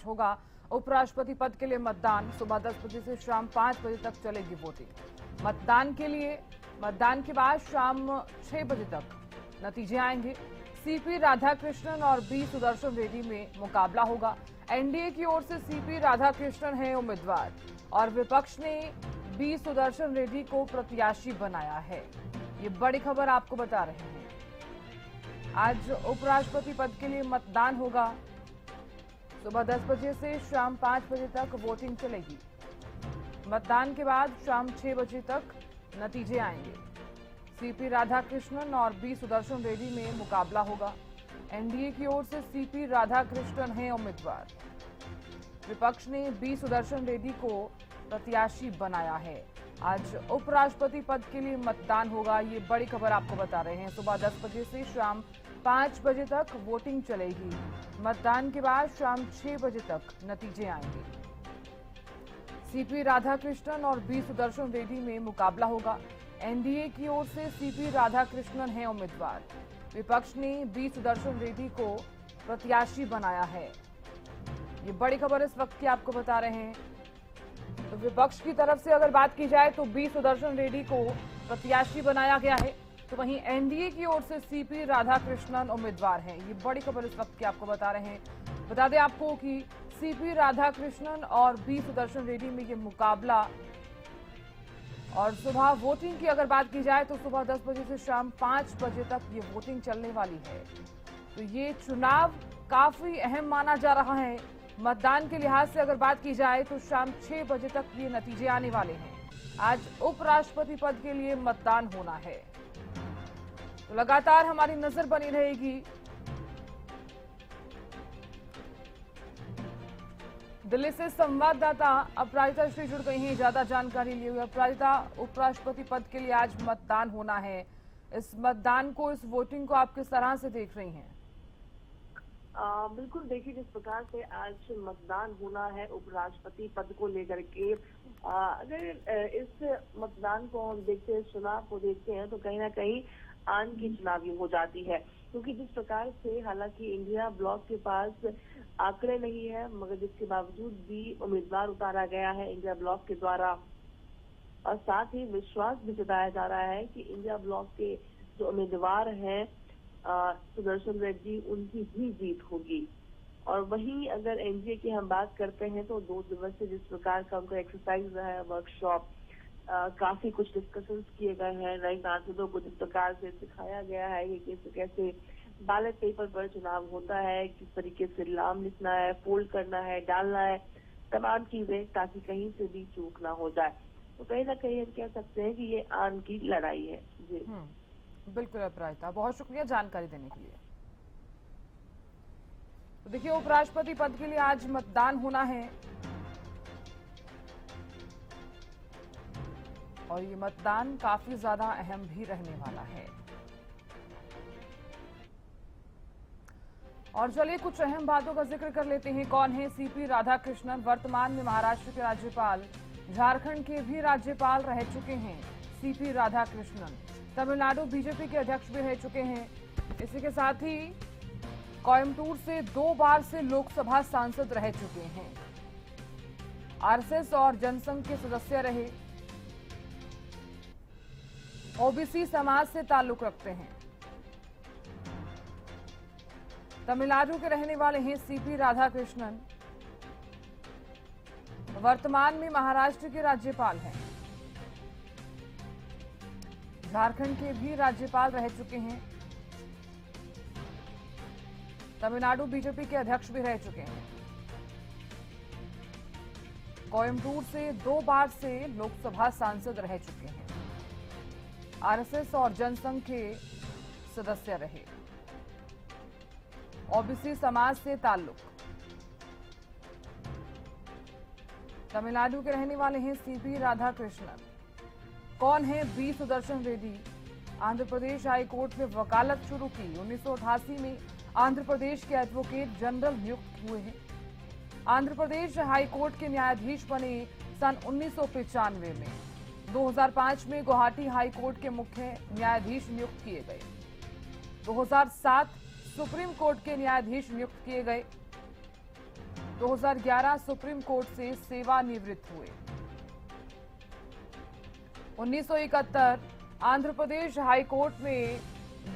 होगा उपराष्ट्रपति पद के लिए मतदान। सुबह 10 बजे से शाम 5 बजे तक चलेगी वोटिंग। मतदान के बाद शाम 6 बजे तक नतीजे आएंगे। सीपी राधाकृष्णन और बी सुदर्शन रेड्डी में मुकाबला होगा। एनडीए की ओर से सीपी राधाकृष्णन हैं उम्मीदवार और विपक्ष ने बी सुदर्शन रेड्डी को प्रत्याशी बनाया है। ये बड़ी खबर आपको बता रहे हैं। आज उपराष्ट्रपति पद के लिए मतदान होगा। सुबह 10 बजे से शाम 5 बजे तक वोटिंग चलेगी। मतदान के बाद शाम 6 बजे तक नतीजे आएंगे। सीपी राधाकृष्णन और बी सुदर्शन रेड्डी में मुकाबला होगा। एनडीए की ओर से सीपी राधाकृष्णन हैं उम्मीदवार। विपक्ष ने बी सुदर्शन रेड्डी को प्रत्याशी बनाया है। आज उपराष्ट्रपति पद के लिए मतदान होगा। ये बड़ी खबर आपको बता रहे हैं। सुबह 10 बजे से शाम 5 बजे तक वोटिंग चलेगी। मतदान के बाद शाम 6 बजे तक नतीजे आएंगे। सीपी राधाकृष्णन और बी सुदर्शन रेड्डी में मुकाबला होगा। एनडीए की ओर से सीपी राधाकृष्णन हैं उम्मीदवार। विपक्ष ने बी सुदर्शन रेड्डी को प्रत्याशी बनाया है। ये बड़ी खबर इस वक्त की आपको बता रहे हैं। तो विपक्ष की तरफ से अगर बात की जाए तो बी सुदर्शन रेड्डी को प्रत्याशी बनाया गया है, तो वहीं एनडीए की ओर से सीपी राधाकृष्णन उम्मीदवार हैं। ये बड़ी खबर इस वक्त की आपको बता रहे हैं। बता दें आपको कि सीपी राधाकृष्णन और बी सुदर्शन रेड्डी में ये मुकाबला। और सुबह वोटिंग की अगर बात की जाए तो सुबह 10 बजे से शाम 5 बजे तक ये वोटिंग चलने वाली है। तो ये चुनाव काफी अहम माना जा रहा है। मतदान के लिहाज से अगर बात की जाए तो शाम 6 बजे तक ये नतीजे आने वाले हैं। आज उपराष्ट्रपति पद के लिए मतदान होना है, तो लगातार हमारी नजर बनी रहेगी। दिल्ली से संवाददाता अपराजिता श्री जुड़ गई हैं ज्यादा जानकारी लिए हुए। अपराजिता, उपराष्ट्रपति पद के लिए आज मतदान होना है। इस मतदान को, इस वोटिंग को आप किस तरह से देख रही हैं? बिल्कुल, देखिए जिस प्रकार से आज मतदान होना है उपराष्ट्रपति पद को लेकर के, अगर इस मतदान को हम देखते हैं, चुनाव को देखते हैं, तो कहीं ना कहीं आन की चुनावी हो जाती है। क्योंकि जिस प्रकार से हालांकि इंडिया ब्लॉक के पास आंकड़े नहीं है, मगर जिसके बावजूद भी उम्मीदवार उतारा गया है इंडिया ब्लॉक के द्वारा, और साथ ही विश्वास भी जताया जा रहा है कि इंडिया ब्लॉक के जो उम्मीदवार हैं सुदर्शन रेड्डी, उनकी ही जीत होगी। और वहीं अगर एनडीए की हम बात करते हैं तो 2 दिवसीय जिस प्रकार का उनका एक्सरसाइज रहा है, वर्कशॉप, काफी कुछ डिस्कशंस किए गए हैं। नए सांसदों को जिस प्रकार से सिखाया गया है कि कैसे बैलेट पेपर पर चुनाव होता है, किस तरीके से नाम लिखना है, फोल्ड करना है, डालना है, तमाम चीजें, ताकि कहीं से भी चूक ना हो जाए। तो कहीं ना कहीं हम कह सकते हैं कि ये आन की लड़ाई है। जी बिल्कुल अपराजिता, बहुत शुक्रिया जानकारी देने के लिए। तो देखिए, उपराष्ट्रपति पद के लिए आज मतदान होना है और ये मतदान काफी ज्यादा अहम भी रहने वाला है। और चलिए कुछ अहम बातों का जिक्र कर लेते हैं। कौन है सीपी राधाकृष्णन? वर्तमान में महाराष्ट्र के राज्यपाल, झारखंड के भी राज्यपाल रह चुके हैं सीपी राधाकृष्णन। तमिलनाडु बीजेपी के अध्यक्ष भी रह चुके हैं। इसी के साथ ही कोयम्बटूर से 2 बार से लोकसभा सांसद रह चुके हैं। आरएसएस और जनसंघ के सदस्य रहे। ओबीसी समाज से ताल्लुक रखते हैं। तमिलनाडु के रहने वाले हैं सीपी राधाकृष्णन। वर्तमान में महाराष्ट्र के राज्यपाल हैं। झारखंड के भी राज्यपाल रह चुके हैं। तमिलनाडु बीजेपी के अध्यक्ष भी रह चुके हैं। कोयम्बटूर से 2 बार से लोकसभा सांसद रह चुके हैं। आरएसएस और जनसंघ के सदस्य रहे। ओबीसी समाज से ताल्लुक। तमिलनाडु के रहने वाले हैं सीपी राधाकृष्णन। कौन है B Sudarshan Reddy? Andhra Pradesh high court में वकालत शुरू की। 1988 में आंध्र प्रदेश के एडवोकेट जनरल नियुक्त हुए हैं। आंध्र प्रदेश हाई कोर्ट के न्यायाधीश बने सन 1995 में। 2005 में गुवाहाटी हाई कोर्ट के मुख्य न्यायाधीश नियुक्त किए गए। 2007 सुप्रीम कोर्ट के न्यायाधीश नियुक्त किए गए। 2011 सुप्रीम कोर्ट से सेवानिवृत्त हुए। 1971 आंध्र प्रदेश हाई कोर्ट में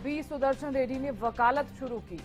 बी सुदर्शन रेड्डी ने वकालत शुरू की।